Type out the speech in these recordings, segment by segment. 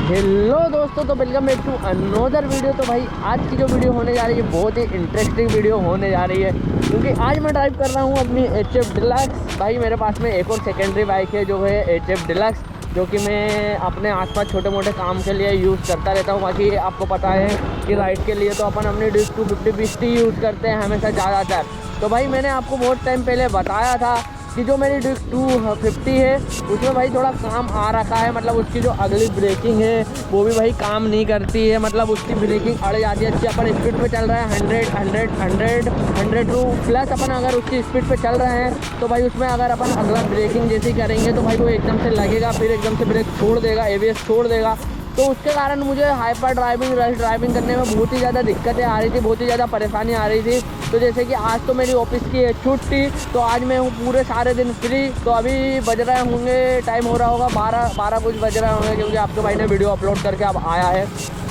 Hello दोस्तों, तो welcome back to another video. तो भाई आज की जो वीडियो होने जा रही है बहुत ही इंटरेस्टिंग वीडियो होने जा रही है, क्योंकि आज मैं ड्राइव कर रहा हूँ अपनी HF डिलक्स। भाई मेरे पास में एक और सेकेंडरी बाइक है जो है HF डिलक्स, जो कि मैं अपने आसपास छोटे मोटे काम के लिए यूज़ करता रहता हूँ। बाकी आपको पता है कि राइड के लिए तो अपन अपनी ड्यूक 250 यूज़ करते हैं हमेशा ज़्यादातर। तो भाई मैंने आपको बहुत टाइम पहले बताया था कि जो मेरी ड्यूक 250 है उसमें भाई थोड़ा काम आ रखा है। मतलब उसकी जो अगली ब्रेकिंग है वो भी भाई काम नहीं करती है, मतलब उसकी ब्रेकिंग अड़ जाती है। अच्छी अपन स्पीड पे चल रहे हैं 100 टू प्लस अपन अगर उसकी स्पीड पे चल रहे हैं तो भाई उसमें अगर अपन अगला ब्रेकिंग जैसी करेंगे तो भाई वो एकदम से लगेगा, फिर एकदम से ब्रेक छोड़ देगा, ABS छोड़ देगा। तो उसके कारण मुझे हाइपर ड्राइविंग रश ड्राइविंग करने में बहुत ही ज़्यादा दिक्कतें आ रही थी, बहुत ही ज़्यादा परेशानी आ रही थी। तो जैसे कि आज तो मेरी ऑफिस की है छुट्टी, तो आज मैं हूँ पूरे सारे दिन फ्री। तो अभी बज रहे होंगे, टाइम हो रहा होगा 12 कुछ बज रहे होंगे, क्योंकि आपके भाई ने वीडियो अपलोड करके अब आया है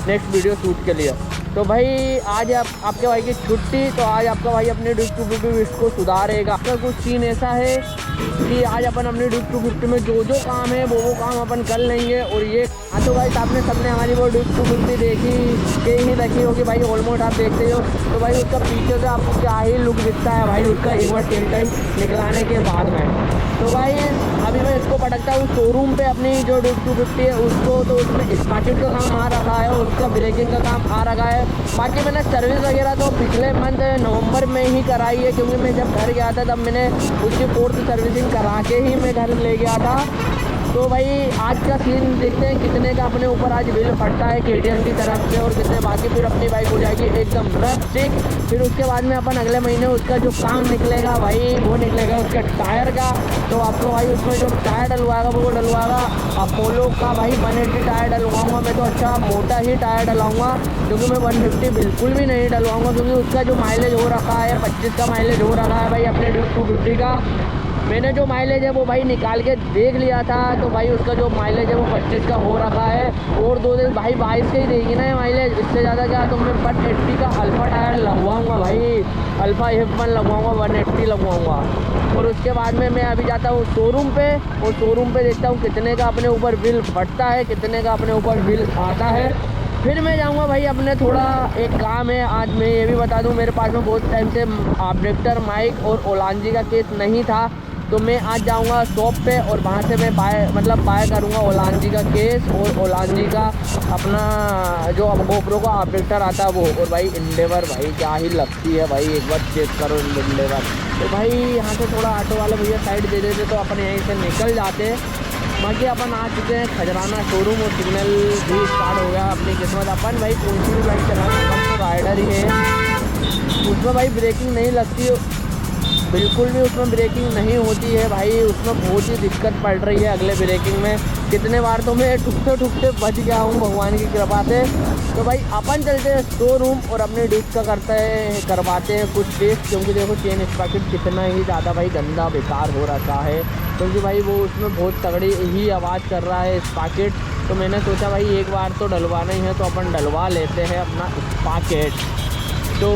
नेक्स्ट वीडियो शूट के लिए। तो भाई आज आपके भाई की छुट्टी, तो आज आपका भाई अपने ड्यूक 250 को सुधारेगा। आपका कुछ सीन ऐसा है कि आज अपन अपने ड्यूक 250 में जो काम है वो काम अपन कर लेंगे। और ये तो भाई आपने सबने हमारी वो ड्यूक 250 देखी के ही रखी होगी भाई, ऑलमोस्ट आप देखते हो। तो भाई उसका पीछे से आपको क्या ही लुक दिखता है भाई उसका एक बार टेल टाइम निकलाने के बाद में। तो भाई अभी मैं इसको पटकता हूँ शोरूम पे अपनी जो ड्यूक 250 है उसको। तो उसमें स्पार्किट का काम आ रखा है, उसका ब्रेकिंग का काम आ रखा है। बाकी मैंने सर्विस वगैरह तो पिछले मंथ नवंबर में ही कराई है, क्योंकि मैं जब घर गया था तब मैंने उसकी 4th सर्विसिंग करा के ही मैं घर ले गया था। तो भाई आज का सीन देखते हैं कितने का अपने ऊपर आज बिल फटता है KTM की तरफ से, और कितने बाकी फिर अपनी बाइक हो जाएगी एकदम रफ ठीक। फिर उसके बाद में अपन अगले महीने उसका जो काम निकलेगा भाई वो निकलेगा उसका टायर का। तो आपको भाई उसमें जो टायर डलवाएगा वो डलवाएगा अपोलो का भाई 180 टायर डलवाऊँगा मैं। तो अच्छा मोटा ही टायर डलवाऊँगा, क्योंकि मैं 150 बिल्कुल भी नहीं डलवाऊँगा, क्योंकि उसका जो माइलेज हो रखा है 25 का माइलेज हो रखा है भाई अपने ड्यूक 250 का। मैंने जो माइलेज है वो भाई निकाल के देख लिया था, तो भाई उसका जो माइलेज है वो 25 का हो रखा है। और 2 दिन भाई 22 का ही देगी ना ये माइलेज, इससे ज़्यादा क्या। तो मैं 180 का अल्फ़ा टायर लगवाऊंगा भाई, अल्फ़ा F1 लगवाऊंगा, 180 लगवाऊंगा। और उसके बाद में मैं अभी जाता हूँ शोरूम पे, और शोरूम पे देखता हूँ कितने का अपने ऊपर बिल फटता है, कितने का अपने ऊपर बिल आता है। फिर मैं जाऊंगा भाई अपने थोड़ा एक काम है आज। मैं ये भी बता दूं मेरे पास में बहुत टाइम से ऑब्जेक्टर माइक और ओलांजी का केस नहीं था, तो मैं आज जाऊंगा शॉप पे और वहाँ से मैं बाय करूँगा ओलांजी का केस और ओलांजी का अपना जो गोप्रो का ऑब्जेक्टर आता है वो। और भाई इंडेवर भाई क्या ही लगती है भाई, एक बार चेक करो इंडेवर। तो भाई यहाँ से थोड़ा ऑटो वाले भैया साइड दे देते तो अपन यहीं से निकल जाते। बाकी अपन आ चुके हैं खजराना शोरूम, और सिग्नल भी स्टार्ट हो गया अपनी किस्मत। अपन भाई कौन सी भी बाइक चलाना, अपन तो राइडर ही है। उसमें भाई ब्रेकिंग नहीं लगती, बिल्कुल भी उसमें ब्रेकिंग नहीं होती है भाई, उसमें बहुत ही दिक्कत पड़ रही है अगले ब्रेकिंग में। कितने बार तो मैं ठुकते बच गया हूँ भगवान की कृपा से। तो भाई अपन चलते हैं शोरूम और अपने ड्यूक का करवाते हैं कुछ टेस्ट, क्योंकि देखो चेन स्प्रॉकेट कितना ही ज़्यादा भाई गंदा बेकार हो रखा है, क्योंकि भाई वो उसमें बहुत तगड़ी ही आवाज़ कर रहा है स्प्रॉकेट। तो मैंने सोचा भाई एक बार तो डलवाना ही है, तो अपन डलवा लेते हैं अपना स्प्रॉकेट। तो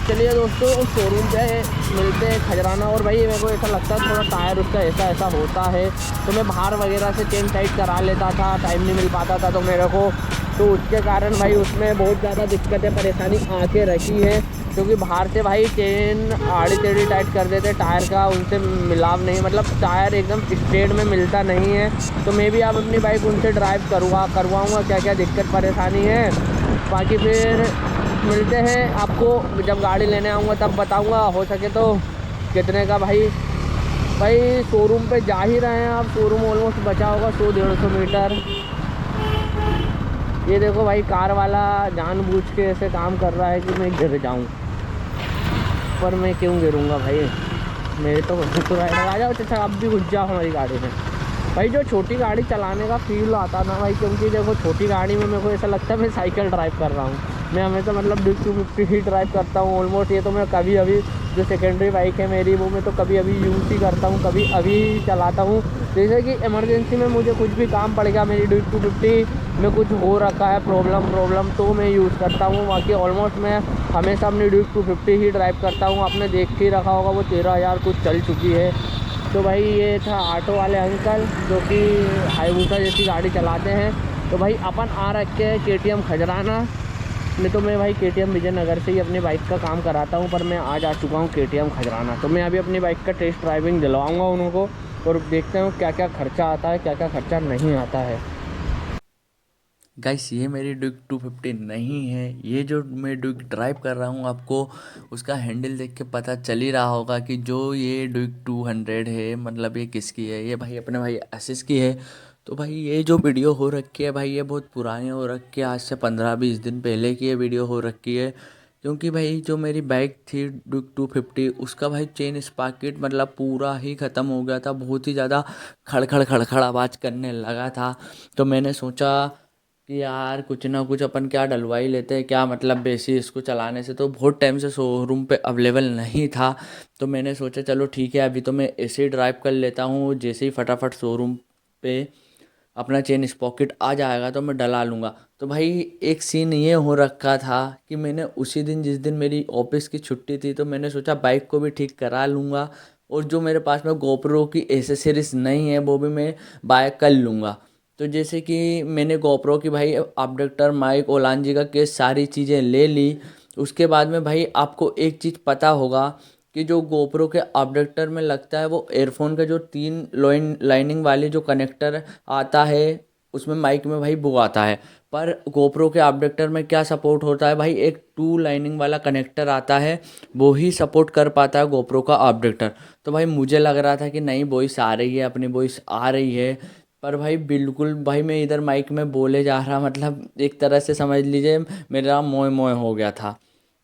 चलिए दोस्तों शोरूम पे मिलते हैं खजराना। और भाई मेरे को ऐसा लगता है थोड़ा टायर उसका ऐसा होता है, तो मैं बाहर वगैरह से चेन टाइट करा लेता था, टाइम नहीं मिल पाता था तो मेरे को। तो उसके कारण भाई उसमें बहुत ज़्यादा दिक्कतें परेशानी आके रखी है, क्योंकि बाहर से भाई चेन आड़ी टेढ़ी टाइट कर देते टायर का, उनसे मिलाव नहीं, मतलब टायर एकदम स्ट्रेट में मिलता नहीं है। तो मैं भी अब अपनी बाइक उनसे ड्राइव करवाऊँगा क्या क्या दिक्कत परेशानी है। बाकी फिर मिलते हैं आपको जब गाड़ी लेने आऊँगा तब बताऊँगा, हो सके तो कितने का। भाई शोरूम पे जा ही रहे हैं आप, शोरूम ऑलमोस्ट बचा होगा 100-150 मीटर। ये देखो भाई कार वाला जानबूझ के ऐसे काम कर रहा है कि मैं गिर जाऊँ, पर मैं क्यों गिरूँगा भाई, मेरे तो आ जाओ चाचा, अब भी घुस जाओ हमारी गाड़ी में। भाई जो छोटी गाड़ी चलाने का फील आता ना भाई, क्योंकि देखो छोटी गाड़ी में मेरे को ऐसा लगता है मैं साइकिल ड्राइव कर रहा हूँ। मैं हमेशा मतलब ड्यूक 250 ही ड्राइव करता हूँ ऑलमोस्ट। ये तो मैं कभी अभी जो सेकेंडरी बाइक है मेरी वो मैं तो कभी अभी यूज़ ही करता हूँ, कभी अभी चलाता हूँ। जैसे कि इमरजेंसी में मुझे कुछ भी काम पड़ेगा, मेरी ड्यूक 250 में कुछ हो रखा है प्रॉब्लम तो मैं यूज़ करता हूँ। बाकी ऑलमोस्ट मैं हमेशा अपनी ड्यूक 250 ही ड्राइव करता हूँ। आपने देख के रखा होगा वो 13,000 कुछ चल चुकी है। तो भाई ये था ऑटो वाले अंकल जो कि हाईबूसा जैसी गाड़ी चलाते हैं। तो भाई अपन आ रखे हैं KTM खजराना। नहीं तो मैं भाई KTM विजयनगर से ही अपनी बाइक का काम कराता हूँ, पर मैं आज आ चुका हूँ KTM खजराना। तो मैं अभी अपनी बाइक का टेस्ट ड्राइविंग दिलवाऊँगा उनको और देखते हैं क्या क्या खर्चा आता है, क्या क्या खर्चा नहीं आता है। गाइस, ये मेरी ड्यूक 250 नहीं है। ये जो मैं ड्यूक ड्राइव कर रहा हूँ, आपको उसका हैंडल देख के पता चल ही रहा होगा कि जो ये ड्यूक 200 है, मतलब ये किसकी है। ये भाई अपने भाई आशीष की है। तो भाई ये जो वीडियो हो रखी है भाई, ये बहुत पुरानी हो रखी है। आज से 15-20 दिन पहले की ये वीडियो हो रखी है। क्योंकि भाई जो मेरी बाइक थी ड्यूक 250, उसका भाई चेन स्पाकेट मतलब पूरा ही ख़त्म हो गया था। बहुत ही ज़्यादा खड़खड़ खड़खड़ आवाज़ करने लगा था। तो मैंने सोचा कि यार कुछ ना कुछ अपन क्या डलवा ही लेते हैं, क्या मतलब बेसी इसको चलाने से। तो बहुत टाइम से शोरूम पे अवेलेबल नहीं था। तो मैंने सोचा चलो ठीक है, अभी तो मैं ऐसे ही ड्राइव कर लेता हूँ। जैसे ही फटाफट शोरूम पे अपना चेन स्पॉकेट आ जाएगा तो मैं डला लूँगा। तो भाई एक सीन ये हो रखा था कि मैंने उसी दिन, जिस दिन मेरी ऑफिस की छुट्टी थी, तो मैंने सोचा बाइक को भी ठीक करा लूँगा और जो मेरे पास में गोप्रो की एसेसरीज नहीं है वो भी मैं बाय कर लूँगा। तो जैसे कि मैंने गोप्रो की भाई अपडेटर, माइक, ओलांजी का केस, सारी चीज़ें ले ली। उसके बाद में भाई आपको एक चीज़ पता होगा कि जो गोप्रो के अपडेटर में लगता है वो एयरफोन का जो 3 लाइनिंग वाली जो कनेक्टर आता है, उसमें माइक में भाई वो आता है। पर गोप्रो के अपडेटर में क्या सपोर्ट होता है भाई, एक 2 लाइनिंग वाला कनेक्टर आता है, वो ही सपोर्ट कर पाता है गोप्रो का अपडेटर। तो भाई मुझे लग रहा था कि नहीं वॉइस आ रही है, अपनी वॉइस आ रही है। पर भाई बिल्कुल भाई मैं इधर माइक में बोले जा रहा, मतलब एक तरह से समझ लीजिए मेरा मोए मोए हो गया था।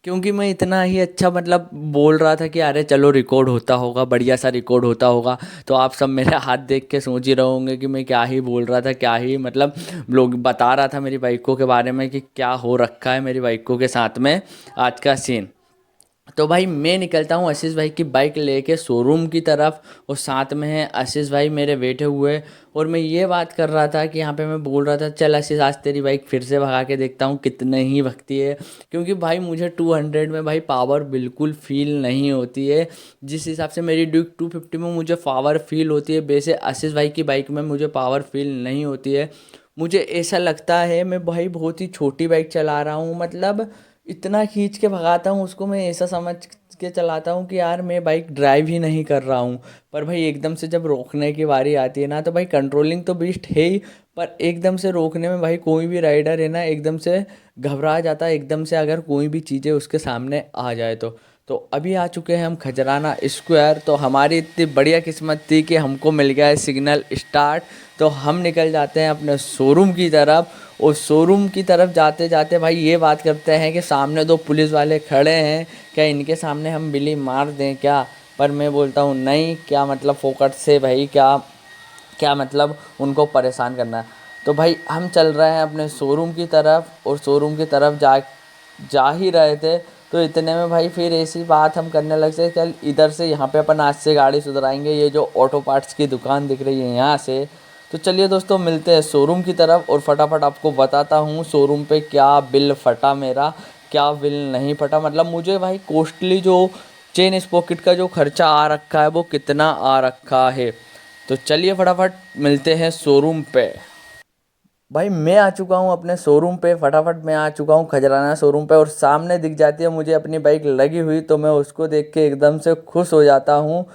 क्योंकि मैं इतना ही अच्छा मतलब बोल रहा था कि अरे चलो रिकॉर्ड होता होगा, बढ़िया सा रिकॉर्ड होता होगा। तो आप सब मेरे हाथ देख के सोच ही रहे होंगे कि मैं क्या ही बोल रहा था, क्या ही मतलब लोग बता रहा था मेरी बाइकों के बारे में कि क्या हो रखा है मेरी बाइकों के साथ में आज का सीन। तो भाई मैं निकलता हूँ आशीष भाई की बाइक लेके शोरूम की तरफ, और साथ में है आशीष भाई मेरे बैठे हुए। और मैं ये बात कर रहा था कि यहाँ पे मैं बोल रहा था चल आशीष आज तेरी बाइक फिर से भगा के देखता हूँ कितने ही भगती है। क्योंकि भाई मुझे 200 में भाई पावर बिल्कुल फील नहीं होती है। जिस हिसाब से मेरी ड्यूक 250 में मुझे पावर फील होती है, वैसे आशीष भाई की बाइक में मुझे पावर फील नहीं होती है। मुझे ऐसा लगता है मैं भाई बहुत ही छोटी बाइक चला रहा हूँ, मतलब इतना खींच के भगाता हूँ उसको, मैं ऐसा समझ के चलाता हूँ कि यार मैं बाइक ड्राइव ही नहीं कर रहा हूँ। पर भाई एकदम से जब रोकने की बारी आती है ना, तो भाई कंट्रोलिंग तो बीस्ट है ही, पर एकदम से रोकने में भाई कोई भी राइडर है ना एकदम से घबरा जाता है, एकदम से अगर कोई भी चीज़ें उसके सामने आ जाए तो अभी आ चुके हैं हम खजराना स्क्वायर। तो हमारी इतनी बढ़िया किस्मत थी कि हमको मिल गया है सिग्नल स्टार्ट। तो हम निकल जाते हैं अपने शोरूम की तरफ। और शोरूम की तरफ जाते जाते भाई ये बात करते हैं कि सामने 2 पुलिस वाले खड़े हैं, क्या इनके सामने हम बिल्ली मार दें क्या। पर मैं बोलता हूँ नहीं, क्या मतलब फोकट से भाई, क्या क्या मतलब उनको परेशान करना है। तो भाई हम चल रहे हैं अपने शोरूम की तरफ, और शोरूम की तरफ जा जा ही रहे थे तो इतने में भाई फिर ऐसी बात हम करने लगे, चल इधर से यहाँ पे अपन आज से गाड़ी सुधराएंगे, ये जो ऑटो पार्ट्स की दुकान दिख रही है यहाँ से। तो चलिए दोस्तों मिलते हैं शोरूम की तरफ, और फटाफट आपको बताता हूँ शोरूम पे क्या बिल फटा मेरा, क्या बिल नहीं फटा। मतलब मुझे भाई कॉस्टली जो चेन स्पॉकेट का जो खर्चा आ रखा है वो कितना आ रखा है। तो चलिए फटाफट मिलते हैं शोरूम पे। भाई मैं आ चुका हूँ अपने शोरूम पे, फटाफट मैं आ चुका हूँ खजराना शोरूम पे, और सामने दिख जाती है मुझे अपनी बाइक लगी हुई, तो मैं उसको देख के एकदम से खुश हो जाता हूँ।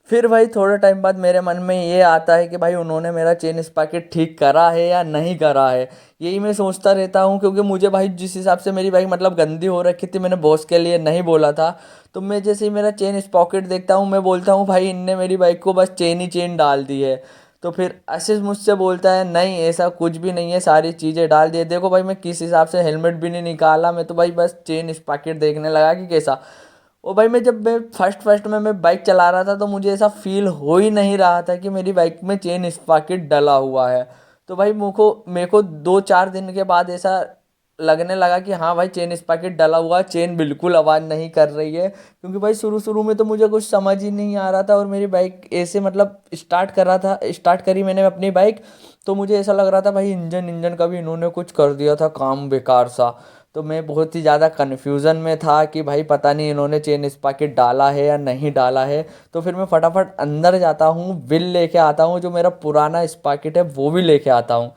फिर भाई थोड़े टाइम बाद मेरे मन में ये आता है कि भाई उन्होंने मेरा चेन स्पॉकेट ठीक करा है या नहीं करा है। यही मैं सोचता रहता हूँ, क्योंकि मुझे भाई जिस हिसाब से मेरी बाइक मतलब गंदी हो रखी थी, मैंने बॉस के लिए नहीं बोला था। तो मैं जैसे ही मेरा चेन स्पॉकेट देखता हूँ मैं बोलता हूँ भाई इनने मेरी बाइक को बस चेन ही चेन डाल दी है। तो फिर आशीष मुझसे बोलता है नहीं ऐसा कुछ भी नहीं है, सारी चीज़ें डाल दिए। देखो भाई मैं किस हिसाब से हेलमेट भी नहीं निकाला, मैं तो भाई बस चेन स्पॉकेट देखने लगा कि कैसा। ओ भाई मैं फर्स्ट फर्स्ट में मैं बाइक चला रहा था तो मुझे ऐसा फील हो ही नहीं रहा था कि मेरी बाइक में चेन स्पॉकेट डला हुआ है। तो भाई मेरे को 2-4 दिन के बाद ऐसा लगने लगा कि हाँ भाई चेन स्पॉकेट डला हुआ है, चेन बिल्कुल आवाज़ नहीं कर रही है। क्योंकि भाई शुरू शुरू में तो मुझे कुछ समझ ही नहीं आ रहा था, और मेरी बाइक ऐसे मतलब स्टार्ट करी मैंने अपनी बाइक, तो मुझे ऐसा लग रहा था भाई इंजन इंजन का भी इन्होंने कुछ कर दिया था काम बेकार सा। तो मैं बहुत ही ज़्यादा कन्फ्यूज़न में था कि भाई पता नहीं इन्होंने चेन स्पॉकेट डाला है या नहीं डाला है। तो फिर मैं फटाफट अंदर जाता हूँ, बिल लेके आता हूँ, जो मेरा पुराना स्पॉकेट है वो भी लेके आता हूँ।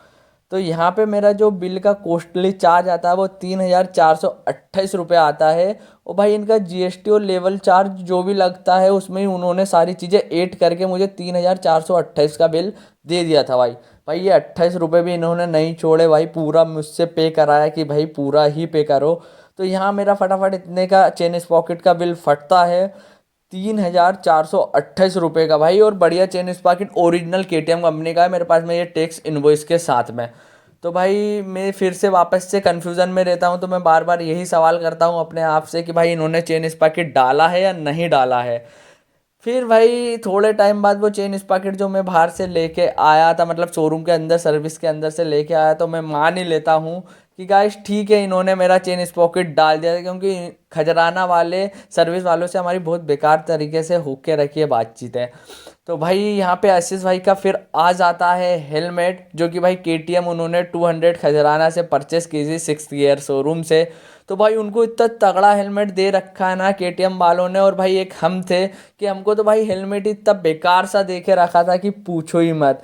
तो यहाँ पे मेरा जो बिल का कॉस्टली चार्ज आता है वो 3,428 रुपये आता है। और भाई इनका जीएसटी और लेवल चार्ज जो भी लगता है उसमें ही उन्होंने सारी चीज़ें ऐड करके मुझे 3,428 का बिल दे दिया था भाई। भाई ये 28 रुपये भी इन्होंने नहीं छोड़े भाई, पूरा मुझसे पे कराया कि भाई पूरा ही पे करो। तो यहाँ मेरा फटाफट इतने का चेन पॉकेट का बिल फटता है 3,428 रुपये का भाई। और बढ़िया chain pocket original KTM company का है, मेरे पास में ये टैक्स इनवॉइस के साथ में। तो भाई मैं फिर से वापस से कन्फ्यूज़न में रहता हूँ, तो मैं बार बार यही सवाल करता हूँ अपने आप से कि भाई इन्होंने चेन स्पॉकेट डाला है या नहीं डाला है। फिर भाई थोड़े टाइम बाद वो चेन स्पॉकेट जो मैं बाहर से लेके आया था, मतलब शोरूम के अंदर सर्विस के अंदर से लेके आया, तो मैं मान ही लेता हूँ कि गाइस ठीक है इन्होंने मेरा चेन स्पॉकेट डाल दिया था, क्योंकि खजराना वाले सर्विस वालों से हमारी बहुत बेकार तरीके से होके रखी है बातचीत है। तो भाई यहाँ पे आशीष भाई का फिर आ जाता है हेलमेट, जो कि भाई केटीएम उन्होंने 200 खजराना से परचेस की थी 6th ईयर शोरूम से। तो भाई उनको इतना तगड़ा हेलमेट दे रखा है ना केटीएम वालों ने, और भाई एक हम थे कि हमको तो भाई हेलमेट इतना बेकार सा देके रखा था कि पूछो ही मत।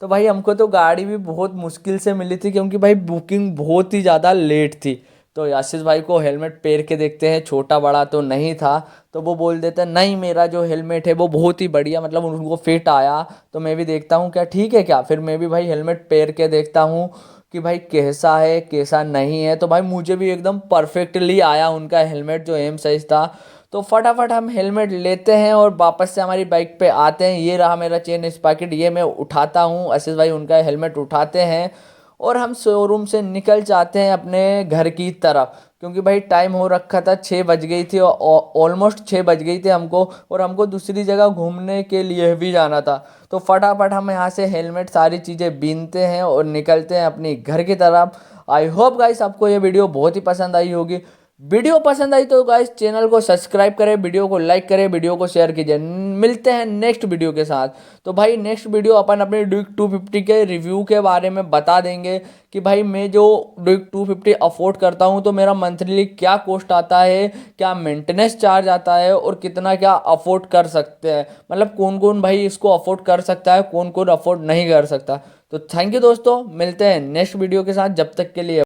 तो भाई हमको तो गाड़ी भी बहुत मुश्किल से मिली थी, क्योंकि भाई बुकिंग बहुत ही ज़्यादा लेट थी। तो आशीष भाई को हेलमेट पहन के देखते हैं, छोटा बड़ा तो नहीं था। तो वो बोल देते हैं नहीं मेरा जो हेलमेट है वो बहुत ही बढ़िया, मतलब उनको फिट आया। तो मैं भी देखता हूँ क्या ठीक है क्या, फिर मैं भी भाई हेलमेट पहन के देखता हूँ कि भाई कैसा है कैसा नहीं है। तो भाई मुझे भी एकदम परफेक्टली आया उनका हेलमेट, जो एम साइज था। तो फटाफट हम हेलमेट लेते हैं और वापस से हमारी बाइक पे आते हैं। ये रहा मेरा चेन स्पॉकेट, ये मैं उठाता हूँ, आशीष भाई उनका हेलमेट उठाते हैं और हम शोरूम से निकल जाते हैं अपने घर की तरफ। क्योंकि भाई टाइम हो रखा था, 6 बज गई थी, और ऑलमोस्ट 6 बज गई थी हमको, और हमको दूसरी जगह घूमने के लिए भी जाना था। तो फटाफट हम यहाँ से हेलमेट सारी चीज़ें बीनते हैं और निकलते हैं अपनी घर की तरफ। आई होप गाइस आपको ये वीडियो बहुत ही पसंद आई होगी। वीडियो पसंद आई तो गाइस चैनल को सब्सक्राइब करें, वीडियो को लाइक करें, वीडियो को शेयर कीजिए। मिलते हैं नेक्स्ट वीडियो के साथ। तो भाई नेक्स्ट वीडियो अपन अपने ड्यूक 250 के रिव्यू के बारे में बता देंगे कि भाई मैं जो ड्यूक 250 अफोर्ड करता हूं तो मेरा मंथली क्या कॉस्ट आता है, क्या मेंटेनेंस चार्ज आता है, और कितना क्या अफोर्ड कर सकते हैं, मतलब कौन कौन भाई इसको अफोर्ड कर सकता है, कौन कौन अफोर्ड नहीं कर सकता। तो थैंक यू दोस्तों, मिलते हैं नेक्स्ट वीडियो के साथ, जब तक के लिए।